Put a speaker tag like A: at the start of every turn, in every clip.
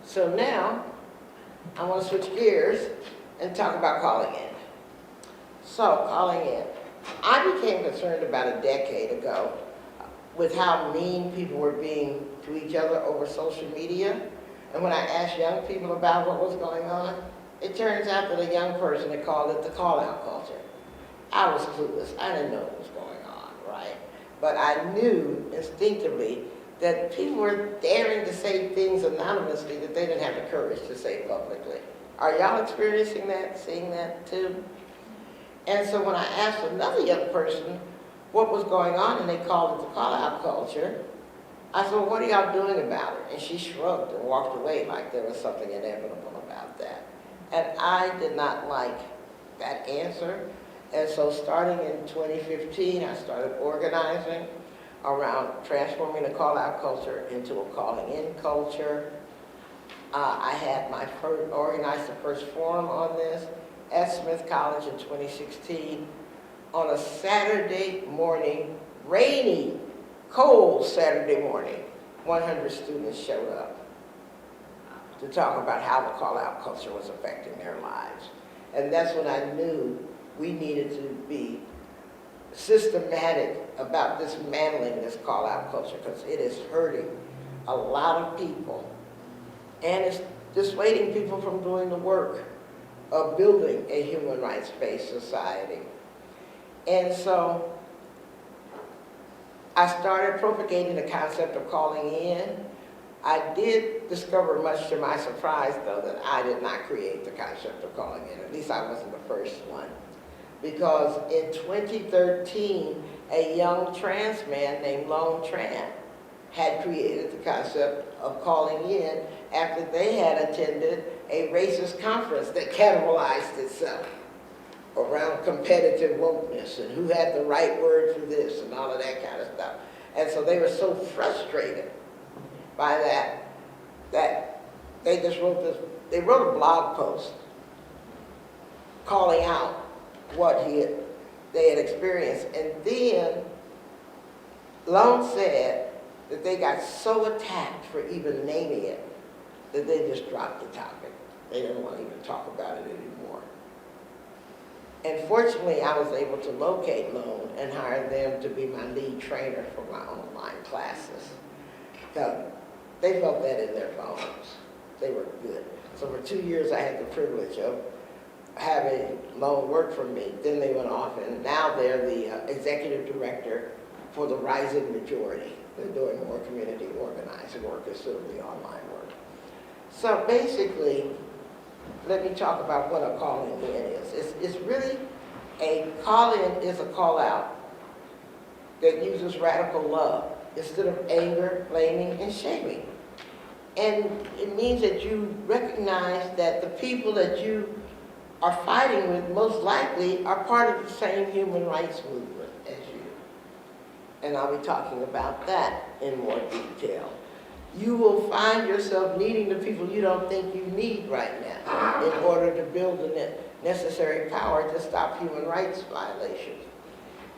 A: So now, I want to switch gears and talk about calling in. So, calling in. I became concerned about a decade ago with how mean people were being to each other over social media. And when I asked young people about what was going on, it turns out that a young person had called it the call-out culture. I was clueless. I didn't know what was going on, right? But I knew instinctively that people were daring to say things anonymously that they didn't have the courage to say publicly. Are y'all experiencing that, seeing that too? And so when I asked another young person what was going on, and they called it the call-out culture, I said, well, what are y'all doing about it? And she shrugged and walked away like there was something inevitable about that. And I did not like that answer. And so starting in 2015, I started organizing around transforming the call-out culture into a calling-in culture. I had organized the first forum on this at Smith College in 2016 on a Saturday morning, rainy, cold Saturday morning. 100 students showed up to talk about how the call-out culture was affecting their lives. And that's when I knew we needed to be systematic about dismantling this call-out culture, because it is hurting a lot of people, and it's dissuading people from doing the work of building a human rights-based society. And so I started propagating the concept of calling in. I did discover, much to my surprise though, that I did not create the concept of calling in. At least I wasn't the first one. Because in 2013, a young trans man named Lone Tran had created the concept of calling in after they had attended a racist conference that cannibalized itself around competitive wokeness and who had the right word for this and all of that kind of stuff. And so they were so frustrated by that they just they wrote a blog post calling out what they had experienced. And then Lone said that they got so attacked for even naming it that they just dropped the topic. They didn't want to even talk about it anymore. And fortunately, I was able to locate Lone and hire them to be my lead trainer for my online classes. They felt that in their bones. They were good. So for 2 years, I had the privilege of having Lone work for me. Then they went off, and now they're the executive director for the Rising Majority. They're doing more community organizing work instead of the online work. So basically, let me talk about what a call-in is. It's really a call-in is a call-out that uses radical love instead of anger, blaming, and shaming. And it means that you recognize that the people that you are fighting with most likely are part of the same human rights movement as you. And I'll be talking about that in more detail. You will find yourself needing the people you don't think you need right now in order to build the necessary power to stop human rights violations.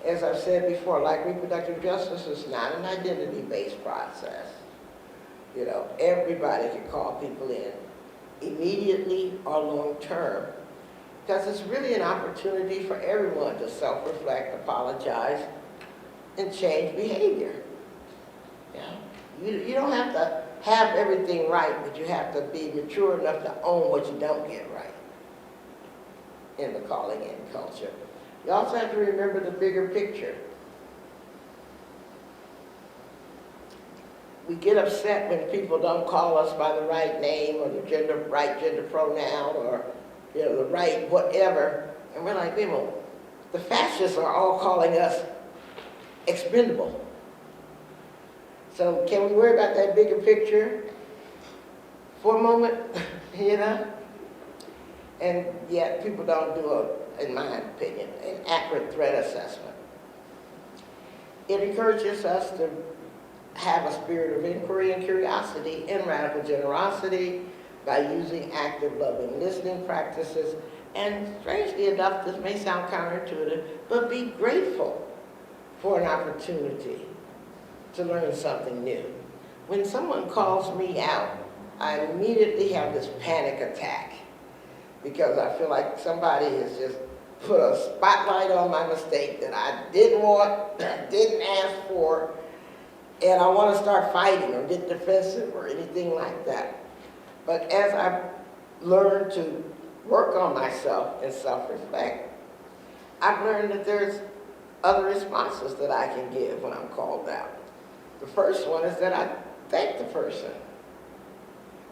A: As I've said before, like reproductive justice is not an identity-based process. You know, everybody can call people in immediately or long-term, because it's really an opportunity for everyone to self-reflect, apologize, and change behavior. Yeah. You don't have to have everything right, but you have to be mature enough to own what you don't get right in the calling-in culture. You also have to remember the bigger picture. We get upset when people don't call us by the right name or the right gender pronoun or the right whatever, and we're like, the fascists are all calling us expendable. So can we worry about that bigger picture for a moment, And yet people don't do, in my opinion, an accurate threat assessment. It encourages us to have a spirit of inquiry and curiosity and radical generosity by using active, loving listening practices. And strangely enough, this may sound counterintuitive, but be grateful for an opportunity to learn something new. When someone calls me out, I immediately have this panic attack because I feel like somebody has just put a spotlight on my mistake that I didn't want, that I didn't ask for, and I want to start fighting or get defensive or anything like that. But as I've learned to work on myself and self-respect, I've learned that there's other responses that I can give when I'm called out. The first one is that I thank the person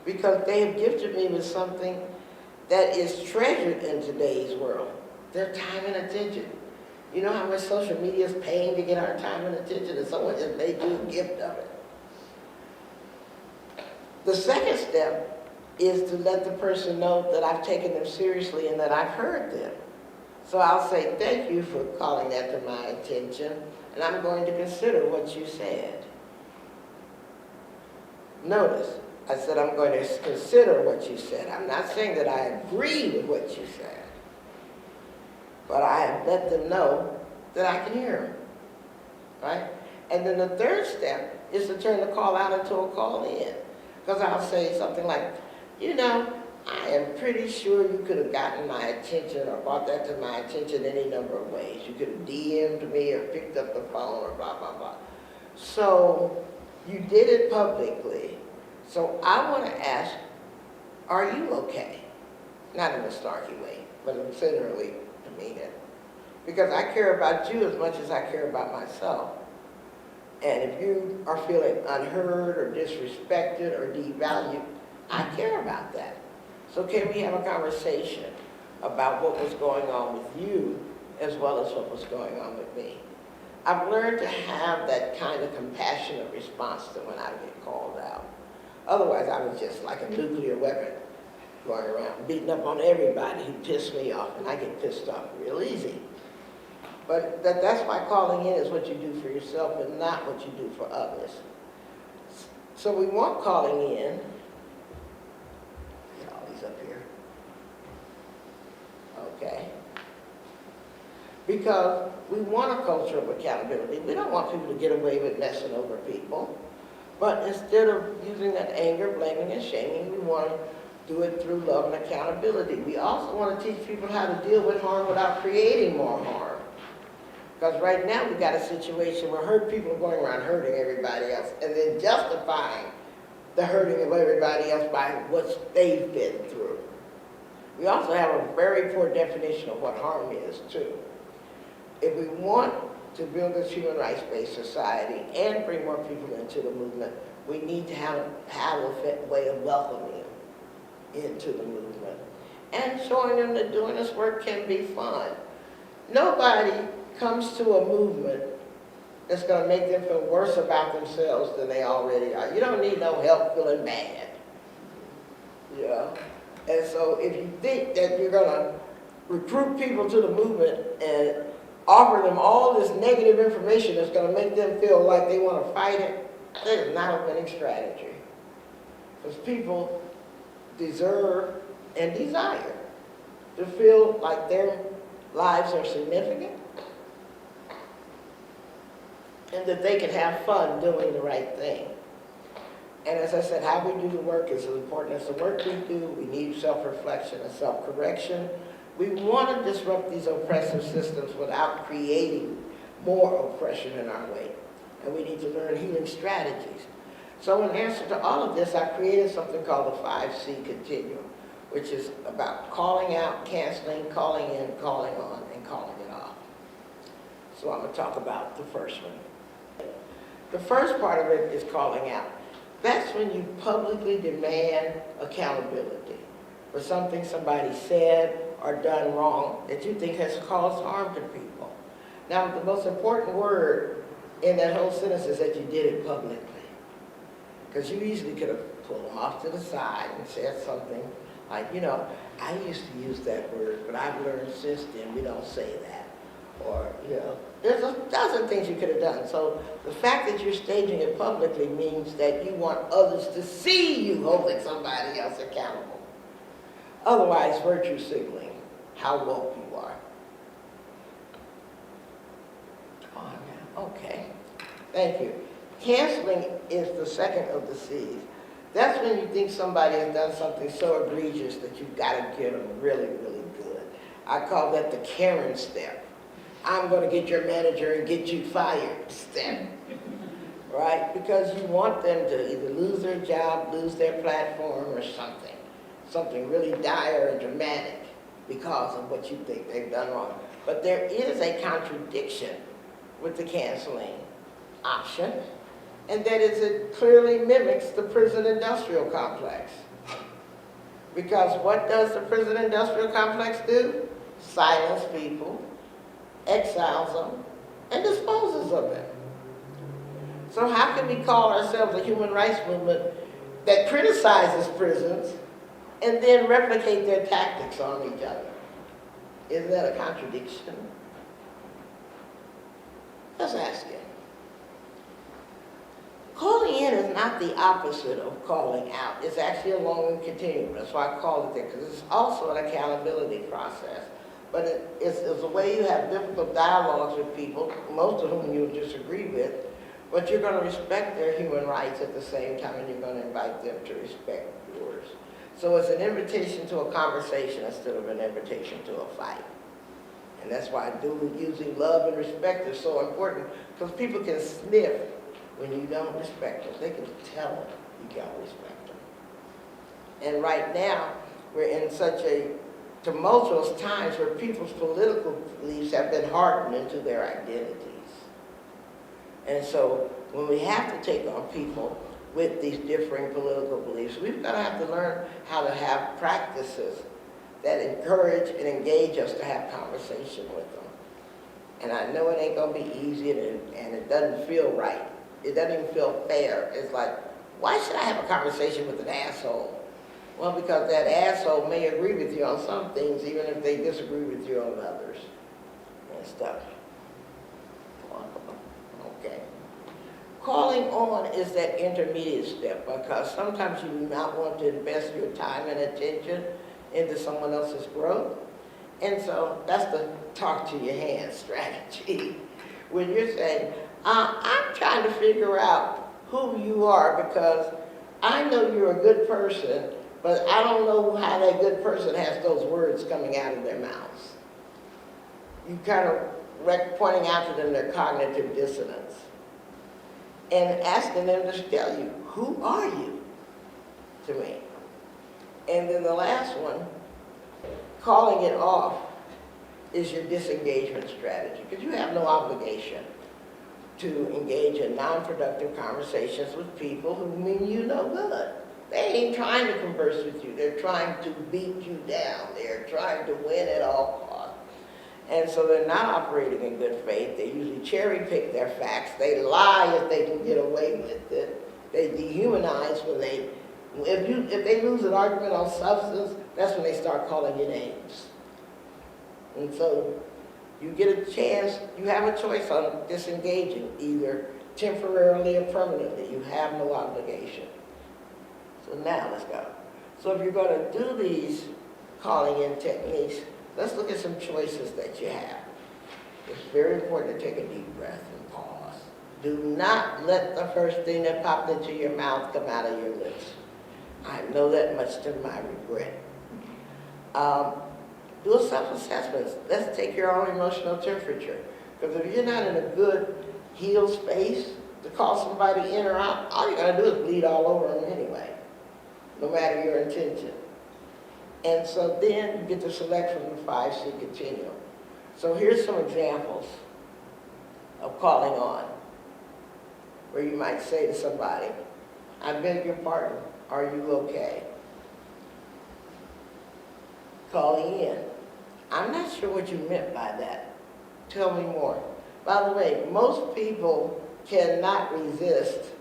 A: because they have gifted me with something that is treasured in today's world, their time and attention. You know how much social media is paying to get our time and attention, and someone just made you a gift of it. The second step is to let the person know that I've taken them seriously and that I've heard them. So I'll say, thank you for calling that to my attention, and I'm going to consider what you said. Notice, I said I'm going to consider what you said. I'm not saying that I agree with what you said, but I have let them know that I can hear them, right? And then the third step is to turn the call out into a call in, because I'll say something like, you know, I am pretty sure you could have gotten my attention or brought that to my attention any number of ways. You could have DM'd me or picked up the phone or blah, blah, blah. So you did it publicly. So I want to ask, are you okay? Not in a snarky way, but sincerely to mean it. Because I care about you as much as I care about myself. And if you are feeling unheard or disrespected or devalued, I care about that. So can we have a conversation about what was going on with you as well as what was going on with me? I've learned to have that kind of compassionate response to when I get called out. Otherwise, I was just like a nuclear weapon going around beating up on everybody who pissed me off, and I get pissed off real easy. But that's why calling in is what you do for yourself and not what you do for others. So we want calling in. Get all these up here. Okay. Because we want a culture of accountability. We don't want people to get away with messing over people. But instead of using that anger, blaming, and shaming, we want to do it through love and accountability. We also want to teach people how to deal with harm without creating more harm. Because right now we've got a situation where hurt people are going around hurting everybody else and then justifying the hurting of everybody else by what they've been through. We also have a very poor definition of what harm is, too. If we want to build this human rights-based society and bring more people into the movement, we need to have a way of welcoming them into the movement and showing them that doing this work can be fun. Nobody comes to a movement that's going to make them feel worse about themselves than they already are. You don't need no help feeling bad. Yeah. And so if you think that you're going to recruit people to the movement and offer them all this negative information that's going to make them feel like they want to fight it, that is not a winning strategy. Because people deserve and desire to feel like their lives are significant and that they can have fun doing the right thing. And as I said, how we do the work is as important as the work we do. We need self-reflection and self-correction. We want to disrupt these oppressive systems without creating more oppression in our way. And we need to learn healing strategies. So in answer to all of this, I created something called the 5C Continuum, which is about calling out, canceling, calling in, calling on, and calling it off. So I'm going to talk about the first one. The first part of it is calling out. That's when you publicly demand accountability for something somebody said or done wrong that you think has caused harm to people. Now, the most important word in that whole sentence is that you did it publicly. Because you easily could have pulled them off to the side and said something like, you know, I used to use that word, but I've learned since then we don't say that. Or, you know, there's a dozen things you could have done. So the fact that you're staging it publicly means that you want others to see you holding somebody else accountable. Otherwise, virtue signaling, how woke you are. Oh, yeah. Okay, thank you. Canceling is the second of the C's. That's when you think somebody has done something so egregious that you've got to get them really, really good. I call that the Karen step. I'm going to get your manager and get you fired step. Right? Because you want them to either lose their job, lose their platform, or something. Something really dire and dramatic because of what you think they've done wrong. But there is a contradiction with the canceling option, and that is it clearly mimics the prison industrial complex. Because what does the prison industrial complex do? Silence people, exiles them, and disposes of them. So how can we call ourselves a human rights movement that criticizes prisons and then replicate their tactics on each other? Isn't that a contradiction? Let's ask it. Calling in is not the opposite of calling out. It's actually a long continuum. That's why I call it that, because it's also an accountability process. But it's a way you have difficult dialogues with people, most of whom you disagree with, but you're going to respect their human rights at the same time, and you're going to invite them to respect yours. So it's an invitation to a conversation instead of an invitation to a fight. And that's why using love and respect is so important, because people can sniff when you don't respect them. They can tell them you don't respect them. And right now, we're in such a tumultuous times where people's political beliefs have been hardened into their identities. And so when we have to take on people with these differing political beliefs, we've got to have to learn how to have practices that encourage and engage us to have conversation with them. And I know it ain't going to be easy, and it doesn't feel right. It doesn't even feel fair. It's like, why should I have a conversation with an asshole? Well, because that asshole may agree with you on some things, even if they disagree with you on others and stuff. Okay. Calling on is that intermediate step, because sometimes you do not want to invest your time and attention into someone else's growth. And so that's the talk to your hands strategy. When you're saying, I'm trying to figure out who you are, because I know you're a good person, but I don't know how that good person has those words coming out of their mouths. You kind of pointing out to them their cognitive dissonance and asking them to tell you, who are you to me? And then the last one, calling it off, is your disengagement strategy, because you have no obligation to engage in non-productive conversations with people who mean you no good. They ain't trying to converse with you. They're trying to beat you down. They're trying to win at all costs. And so they're not operating in good faith. They usually cherry pick their facts. They lie if they can get away with it. They dehumanize when they, if they lose an argument on substance, that's when they start calling you names. And so you get a chance, you have a choice on disengaging, either temporarily or permanently. You have no obligation. So now let's go. So if you're going to do these calling in techniques, let's look at some choices that you have. It's very important to take a deep breath and pause. Do not let the first thing that popped into your mouth come out of your lips. I know that much to my regret. Do a self-assessment. Let's take your own emotional temperature. Because if you're not in a good healed space to call somebody in or out, all you're going to do is bleed all over them anyway, no matter your intention. And so then you get to select from the 5C continuum. So here's some examples of calling on, where you might say to somebody, I beg your pardon, are you okay? Calling in. I'm not sure what you meant by that. Tell me more. By the way, most people cannot resist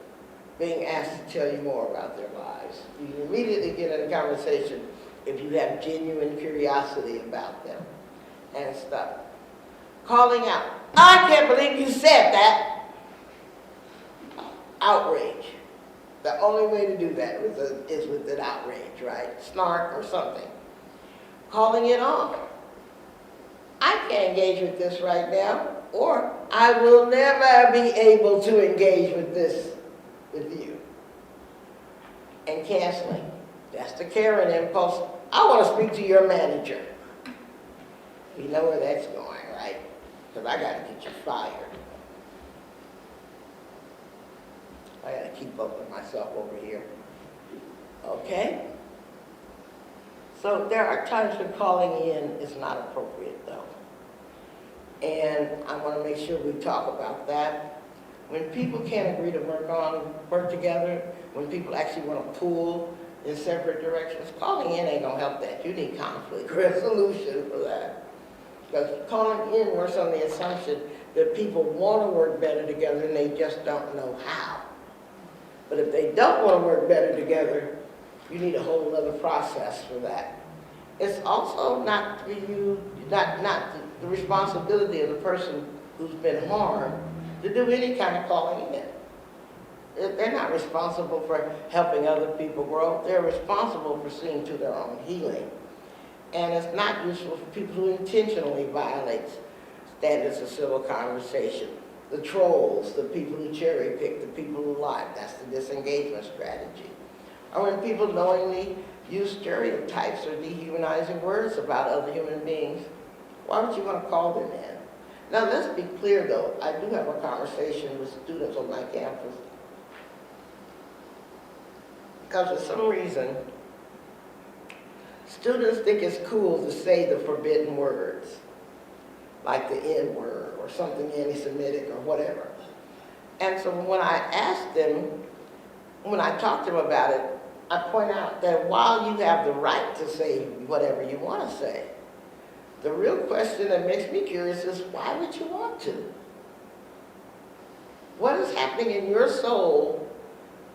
A: being asked to tell you more about their lives. You immediately get in a conversation if you have genuine curiosity about them and stuff. Calling out, I can't believe you said that. Outrage. The only way to do that is with an outrage, right? Snark or something. Calling it off. I can't engage with this right now, or I will never be able to engage with this with you. and canceling. That's the Karen impulse. I want to speak to your manager. You know where that's going, right? Because I got to get you fired. I got to keep up with myself over here. Okay? So there are times when calling in is not appropriate, though. And I want to make sure we talk about that. When people can't agree to work together, when people actually want to pull in separate directions, calling in ain't gonna help that. You need conflict resolution for that. Because calling in works on the assumption that people want to work better together and they just don't know how. But if they don't want to work better together, you need a whole other process for that. It's also not the responsibility of the person who's been harmed to do any kind of calling in. They're not responsible for helping other people grow. They're responsible for seeing to their own healing. And it's not useful for people who intentionally violate standards of civil conversation. The trolls, the people who cherry pick, the people who lie, that's the disengagement strategy. Or when people knowingly use stereotypes or dehumanizing words about other human beings, why would you want to call them in? Now let's be clear though, I do have a conversation with students on my campus because for some reason, students think it's cool to say the forbidden words, like the N-word or something anti-Semitic or whatever. And so when I ask them, when I talk to them about it, I point out that while you have the right to say whatever you want to say, the real question that makes me curious is, why would you want to? What is happening in your soul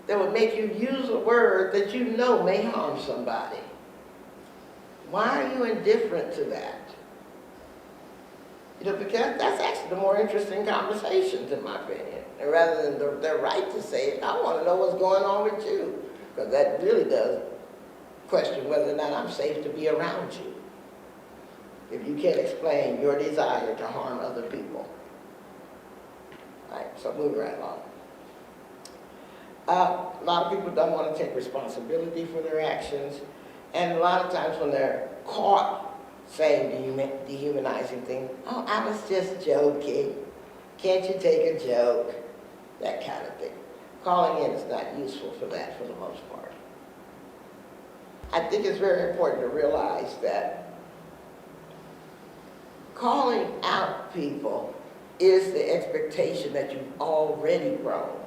A: that would make you use a word that you know may harm somebody? Why are you indifferent to that? You know, because that's actually the more interesting conversations, in my opinion. And rather than their right to say it, I want to know what's going on with you. Because that really does question whether or not I'm safe to be around you. If you can't explain your desire to harm other people. All right, so moving right along. A lot of people don't want to take responsibility for their actions. And a lot of times when they're caught saying dehumanizing things, oh, I was just joking. Can't you take a joke? That kind of thing. Calling in is not useful for that for the most part. I think it's very important to realize that calling out people is the expectation that you've already grown,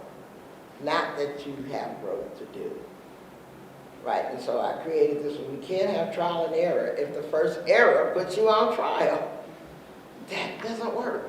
A: not that you have growth to do. Right, and so I created this one. We can't have trial and error if the first error puts you on trial. That doesn't work.